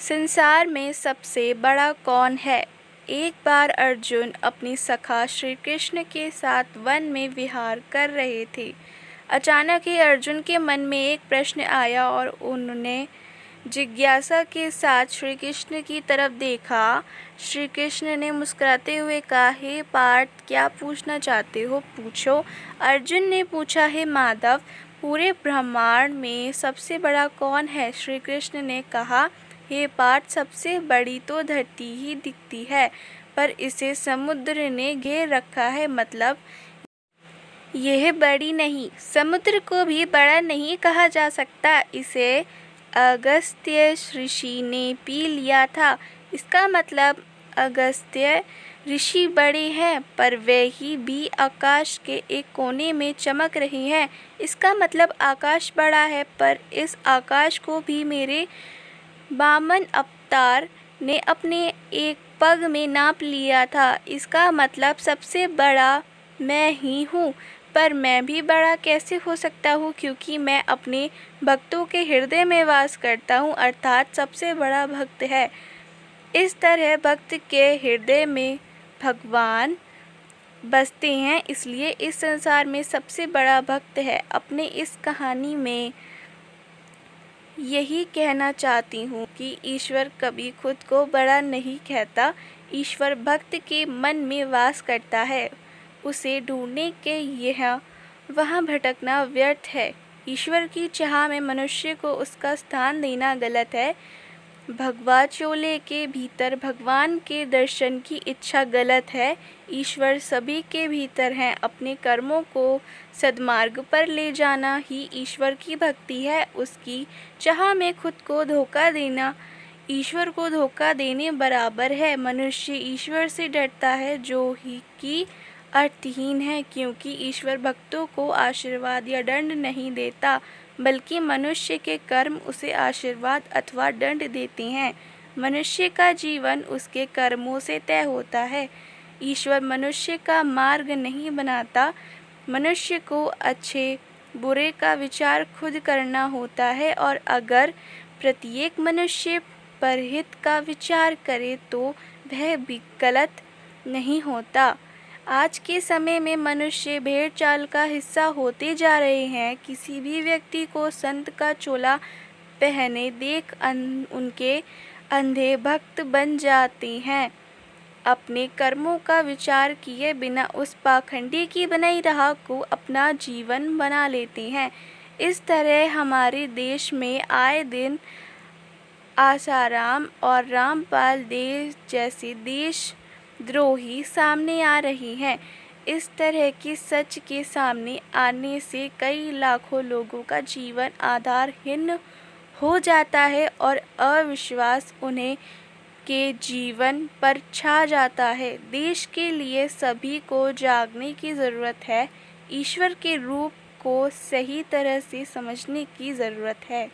संसार में सबसे बड़ा कौन है? एक बार अर्जुन अपनी सखा श्री कृष्ण के साथ वन में विहार कर रहे थे। अचानक ही अर्जुन के मन में एक प्रश्न आया और उन्होंने जिज्ञासा के साथ श्री कृष्ण की तरफ देखा। श्री कृष्ण ने मुस्कुराते हुए कहा, हे पार्थ, क्या पूछना चाहते हो, पूछो। अर्जुन ने पूछा, हे माधव, पूरे ब्रह्मांड में सबसे बड़ा कौन है? श्री कृष्ण ने कहा, हे पार्थ, सबसे बड़ी तो धरती ही दिखती है, पर इसे समुद्र ने घेर रखा है। मतलब यह बड़ी नहीं, समुद्र को भी बड़ा नहीं कहा जा सकता। इसे अगस्त्य ऋषि ने पी लिया था। इसका मतलब अगस्त्य ऋषि बड़े हैं, पर वे ही भी आकाश के एक कोने में चमक रही हैं। इसका मतलब आकाश बड़ा है, पर इस आकाश को भी मेरे वामन अवतार ने अपने एक पग में नाप लिया था। इसका मतलब सबसे बड़ा मैं ही हूँ। पर मैं भी बड़ा कैसे हो सकता हूँ, क्योंकि मैं अपने भक्तों के हृदय में वास करता हूँ, अर्थात सबसे बड़ा भक्त है। इस तरह भक्त के हृदय में भगवान बसते हैं, इसलिए इस संसार में सबसे बड़ा भक्त है। अपने इस कहानी में यही कहना चाहती हूँ कि ईश्वर कभी खुद को बड़ा नहीं कहता। ईश्वर भक्त के मन में वास करता है। उसे ढूंढने के यहाँ वहाँ भटकना व्यर्थ है। ईश्वर की चाह में मनुष्य को उसका स्थान देना गलत है। भगवा चोले के भीतर भगवान के दर्शन की इच्छा गलत है। ईश्वर सभी के भीतर हैं। अपने कर्मों को सद्मार्ग पर ले जाना ही ईश्वर की भक्ति है। उसकी चाह में खुद को धोखा देना ईश्वर को धोखा देने बराबर है। मनुष्य ईश्वर से डरता है, जो ही कि अर्थहीन है, क्योंकि ईश्वर भक्तों को आशीर्वाद या दंड नहीं देता, बल्कि मनुष्य के कर्म उसे आशीर्वाद अथवा दंड देते हैं। मनुष्य का जीवन उसके कर्मों से तय होता है। ईश्वर मनुष्य का मार्ग नहीं बनाता। मनुष्य को अच्छे बुरे का विचार खुद करना होता है, और अगर प्रत्येक मनुष्य परहित का विचार करे तो वह भी गलत नहीं होता। आज के समय में मनुष्य भेड़ चाल का हिस्सा होते जा रहे हैं। किसी भी व्यक्ति को संत का चोला पहने देख उनके अंधे भक्त बन जाते हैं। अपने कर्मों का विचार किए बिना उस पाखंडी की बनाई राह को अपना जीवन बना लेते हैं। इस तरह हमारे देश में आए दिन आसाराम और रामपाल देव जैसे देशद्रोही सामने आ रही हैं। इस तरह के सच के सामने आने से कई लाखों लोगों का जीवन आधारहीन हो जाता है और अविश्वास उन्हें के जीवन पर छा जाता है। देश के लिए सभी को जागने की ज़रूरत है। ईश्वर के रूप को सही तरह से समझने की ज़रूरत है।